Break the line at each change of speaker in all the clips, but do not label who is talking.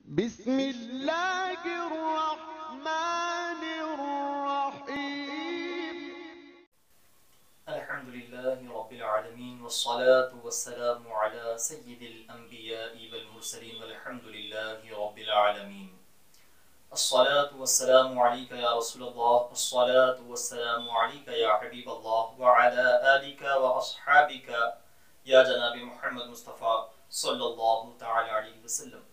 बिस्मिल्लाहिर्रहमानिर्रहीम।
अल्हम्दुलिल्लाहि रब्बिल आलमीन वस्सलातु वस्सलामु अला सय्यिदिल अंबिया'i वल मुरसलीन वल्हम्दुलिल्लाहि रब्बिल आलमीन। अस्सलातु वस्सलामु अलैका या रसूलल्लाह, अस्सलातु वस्सलामु अलैका या हबीबल्लाह व अला आलिका व अस्हाबिका या जनाब मुहम्मद मुस्तफ़ा सल्लल्लाहु तआला अलैहि वसल्लम।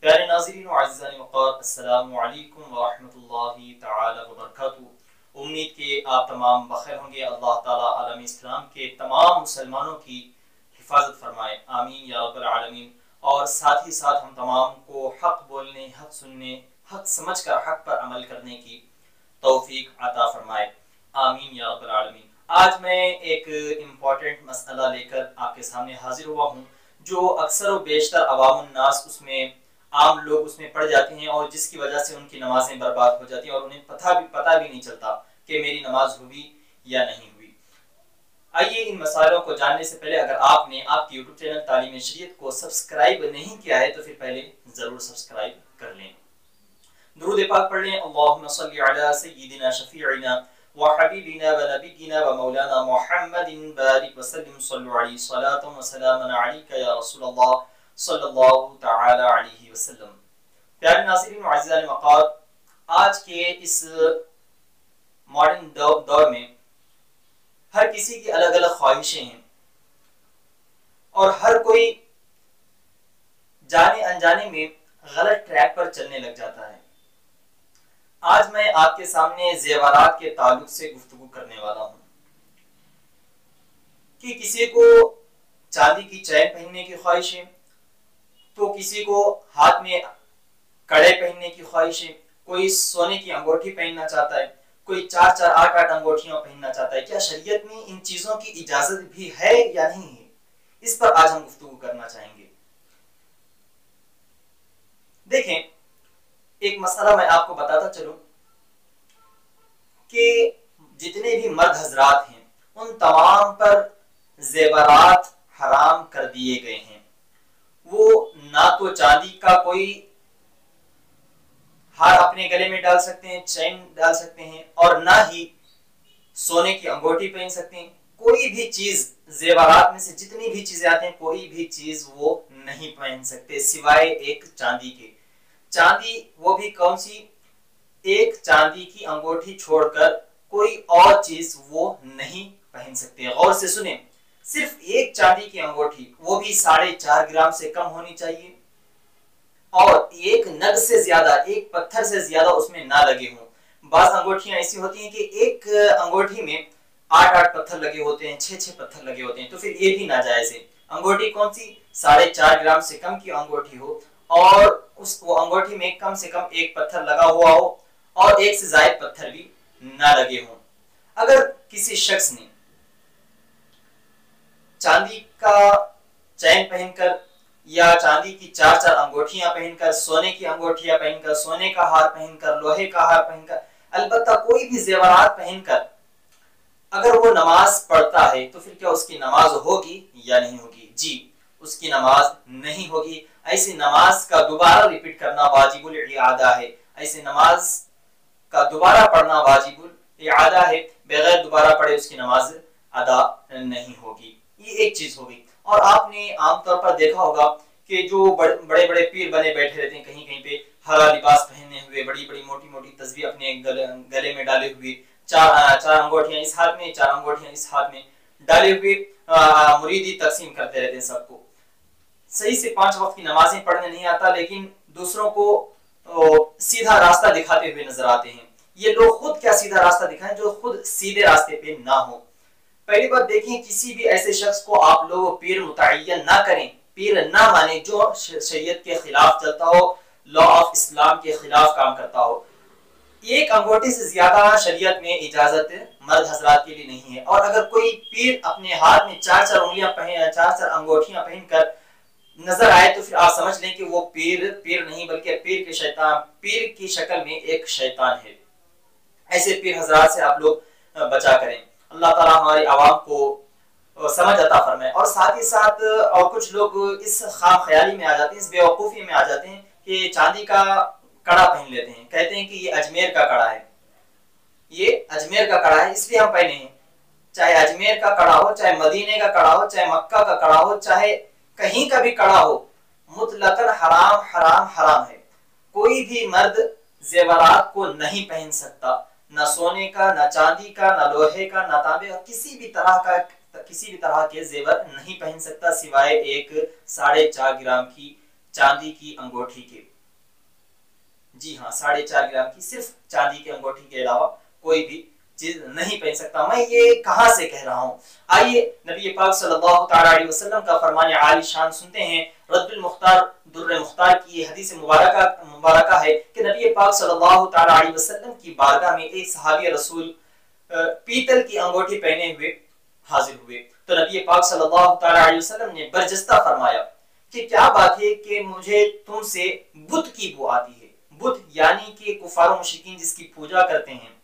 प्यारे नाज़रीन व अज़ीज़ान वक़ार, अस्सलामु अलैकुम व रहमतुल्लाहि तआला व बरकातुहू। उम्मीद के आप तमाम बखैर होंगे। अल्लाह ताला आलम इस्लाम के तमाम मुसलमानों की हिफाजत फरमाए, आमीन या रब्बल आलमीन। और साथ ही साथ हम तमाम को हक बोलने, हक सुनने, हक समझकर हक पर अमल करने की तौफीक अता फरमाए, आमीन या रब्बल आलमीन। आज मैं एक इम्पॉर्टेंट मसला लेकर आपके सामने हाजिर हुआ हूँ, जो अक्सर व बेशतर अवामुन नास उसमें आम लोग उसमें पड़ जाते हैं और जिसकी वजह से उनकी नमाजें बर्बाद हो जाती हैं और उन्हें पता भी नहीं चलता कि मेरी नमाज हुई या नहीं हुई। आइए इन मसालों को जानने से पहले, अगर आपने आपके YouTube चैनल तालीम शरीयत को सब्सक्राइब नहीं किया है तो फिर पहले जरूर सब्सक्राइब कर लें। दुरूद पाक पढ़ लें। अल्लाहुम्मा सल्ली अला सय्यिदिना शफीइना व हबीबिना व नबीना व मौलाना मुहम्मदिन बारिक व सल्लिम सल्लु अलैहि सलातन व सलामन अलैका या रसूलल्लाह सल्लल्लाहु तआला अलैहि वसल्लम। प्यारे नाज़रीन व अज़ीज़ान वक़ार, आज के इस मॉडर्न दौर में हर किसी की अलग अलग ख्वाहिशें हैं और हर कोई जाने अनजाने में गलत ट्रैक पर चलने लग जाता है। आज मैं आपके सामने ज़ेवरात के ताल्लुक से गुफ्तगू करने वाला हूं कि किसी को चांदी की चैन पहनने की ख्वाहिश है, तो किसी को हाथ में कड़े पहनने की ख्वाहिश है, कोई सोने की अंगूठी पहनना चाहता है, कोई 4-4, 8-8 अंगूठियां पहनना चाहता है। क्या शरीयत में इन चीजों की इजाजत भी है या नहीं है, इस पर आज हम गुफ्तगू करना चाहेंगे। देखें, एक मसला मैं आपको बताता चलूं कि जितने भी मर्द हजरात हैं उन तमाम पर जेवरात हराम कर दिए गए हैं। वो ना तो चांदी का कोई हार अपने गले में डाल सकते हैं, चैन डाल सकते हैं, और ना ही सोने की अंगूठी पहन सकते हैं। कोई भी चीज जेवरात में से जितनी भी चीजें आती हैं, कोई भी चीज वो नहीं पहन सकते सिवाय एक चांदी के। चांदी वो भी कौन सी? एक चांदी की अंगूठी छोड़कर कोई और चीज वो नहीं पहन सकते। गौर से सुने, सिर्फ एक चांदी की अंगूठी, वो भी 4.5 ग्राम से कम होनी चाहिए और एक नग से ज्यादा, एक पत्थर से ज्यादा उसमें ना लगे हों। बाज़ अंगूठियां ऐसी होती हैं कि एक अंगूठी में 8-8 पत्थर लगे होते हैं, 6-6 पत्थर लगे होते हैं, तो फिर ये भी नाजायज है। अंगूठी कौन सी? 4.5 ग्राम से कम की अंगूठी हो और उस वो अंगूठी में कम से कम एक पत्थर लगा हुआ हो और एक से ज्यादा पत्थर भी ना लगे हों। अगर किसी शख्स ने चांदी का चैन पहनकर या चांदी की 4-4 अंगूठियां पहनकर, सोने की अंगूठियां पहनकर, सोने का हार पहनकर, लोहे का हार पहनकर, अलबत्ता कोई भी जेवरात पहनकर अगर वो नमाज पढ़ता है तो फिर क्या उसकी नमाज होगी या नहीं होगी? जी, उसकी नमाज नहीं होगी। ऐसी नमाज का दोबारा रिपीट करना वाजिबुल इआदा है। ऐसी नमाज का दोबारा पढ़ना वाजिबुल इआदा है। बगैर दोबारा पढ़े उसकी नमाज अदा नहीं होगी। ये एक चीज होगी। और आपने आमतौर पर देखा होगा कि जो बड़े बड़े पीर बने बैठे रहते हैं कहीं कहीं पे, हरा लिबास पहने हुए, बड़ी बड़ी मोटी मोटी तस्बीह अपने गले में डाले हुए, 4 अंगूठियां इस हाथ में, 4 अंगूठियां इस हाथ में डाले हुए मुरीदी तकसीम करते रहते हैं सबको। सही से 5 वक्त की नमाजें पढ़ने नहीं आता, लेकिन दूसरों को सीधा रास्ता दिखाते हुए नजर आते हैं। ये लोग खुद क्या सीधा रास्ता दिखाएं जो खुद सीधे रास्ते पे ना हो। पहली बात देखिए, किसी भी ऐसे शख्स को आप लोग पीर मुतय्यन ना करें, पीर ना माने जो शरीयत के खिलाफ चलता हो, लॉ ऑफ इस्लाम के खिलाफ काम करता हो। एक अंगूठी से ज्यादा शरीयत में इजाजत मर्द हजरात के लिए नहीं है। और अगर कोई पीर अपने हाथ में 4-4 उंगलियां पहन, 4-4 अंगूठियां पहनकर नजर आए तो फिर आप समझ लें कि वो पीर नहीं बल्कि पीर की शक्ल में एक शैतान है। ऐसे पीर हजरात से आप लोग बचा करें। अल्लाह ताला हमारी आवाम को समझ अता फरमाए। और साथ ही साथ और कुछ लोग इस खाम ख्याली में आ जाते हैं, इस बेवकूफ़ी में आ जाते हैं कि चांदी का कड़ा पहन लेते हैं, कहते हैं कि ये अजमेर का कड़ा है, ये अजमेर का कड़ा है इसलिए हम पहने हैं। चाहे अजमेर का कड़ा हो, चाहे मदीने का कड़ा हो, चाहे मक्का का कड़ा हो, चाहे कहीं का भी कड़ा हो, मुतलकन हराम हराम हराम है। कोई भी मर्द जेवरात को नहीं पहन सकता, न सोने का, न चांदी का, न लोहे का, न तांबे का, किसी भी तरह के जेवर नहीं पहन सकता सिवाय एक 4.5 ग्राम की चांदी की अंगूठी के। जी हाँ, 4.5 ग्राम की सिर्फ चांदी की अंगूठी के अलावा कोई भी चीज नहीं पहन सकता। मैं ये कहां से कह रहा हूँ, आइए नबी पाक सल्लल्लाहु अलैहि वसल्लम का फरमान आली शान सुनते हैं। रद्दुल मुख्तार दुर्र मुख्तार की हदीस मुबारका है कि नबी पाक सल्लल्लाहु अलैहि वसल्लम की बारगाह में एक सहाबी रसूल पीतल की अंगूठी पहने हुए हाजिर हुए। तो नबी पाक सल्लल्लाहु अलैहि वसल्लम ने बरजस्ता फरमाया कि क्या बात है कि मुझे तुमसे बुत की बू आती है। बुत यानी कि कुफार मुशरिकीन जिसकी पूजा करते हैं,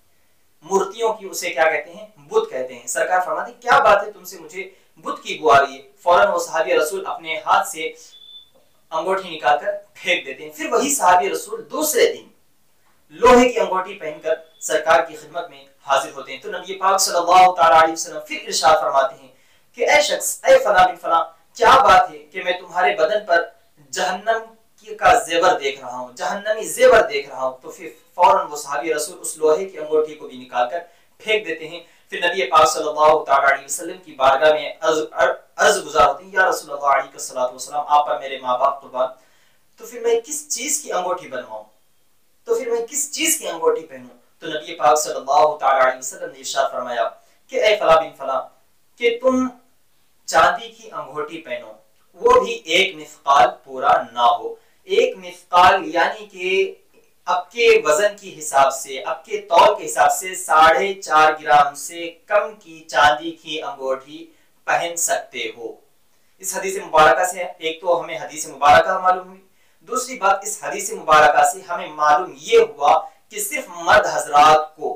मूर्तियों की, उसे क्या कहते हैं, बुत कहते हैं। सरकार फरमाते क्या बात है तुमसे मुझे बुत की बू आ रही है। फौरन वो सहाबी रसूल अपने हाथ से अंगूठी निकालकर फेंक देते हैं। फिर वही सहाबी रसूल दूसरे दिन लोहे की अंगूठी पहनकर सरकार की खिदमत में हाजिर होते हैं। तो नबी पाक सल्लल्लाहु अलैहि वसल्लम फिर इरशाद फरमाते हैं कि ऐ शख्स, ऐ फला बिन फला, क्या बात है कि मैं तुम्हारे बदन पर जहन्नम का जेवर देख रहा हूँ, जहन्नमी जेवर देख रहा हूँ। तो फिर फौरन वो सहाबी रसूल उस लोहे की अंगूठी को भी निकालकर फेंक देते हैं। फिर नबी पाक सल्लल्लाहु अलैहि वसल्लम की बारगाह में अर्ज गुजार होती है, या रसूलुल्लाह अलैहि वसल्लम, आप पर मेरे माँ बाप कुर्बान, तो फिर मैं किस चीज की अंगूठी बनवाऊं, तो फिर मैं किस चीज की अंगूठी पहनूं। तो नबी पाक सल्लल्लाहु अलैहि वसल्लम ने इरशाद फरमाया कि ऐ फला बिन फला, कि तुम चांदी की अंगूठी पहनो, वो भी एक मिस्काल पूरा ना हो। एक मिस्काल यानी कि आपके वजन के हिसाब से, आपके तौल के हिसाब से 4.5 ग्राम से कम की चांदी की अंगूठी पहन सकते हो। इस हदीस मुबारका से एक तो हमें हदीस मुबारका मालूम हुई, दूसरी बात इस हदीस मुबारका से हमें मालूम ये हुआ कि सिर्फ मर्द हजरात को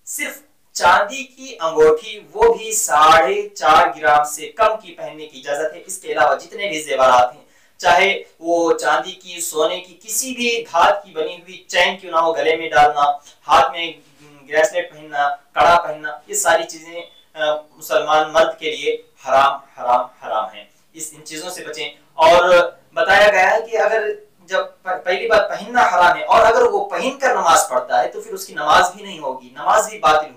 सिर्फ चांदी की अंगूठी, वो भी 4.5 ग्राम से कम की पहनने की इजाजत है। इसके अलावा जितने भी जेवरात हैं, चाहे वो चांदी की, सोने की, किसी भी धात की बनी हुई चैन क्यों ना हो, गले में डालना, हाथ में ब्रेसलेट पहनना, कड़ा पहनना, ये सारी चीजें मुसलमान मर्द के लिए हराम हराम हराम है। इन चीजों से बचें। और बताया गया है कि अगर जब पहली बात पहनना हराम है और अगर वो पहन कर नमाज पढ़ता है तो फिर उसकी नमाज भी नहीं होगी, नमाज भी बातिल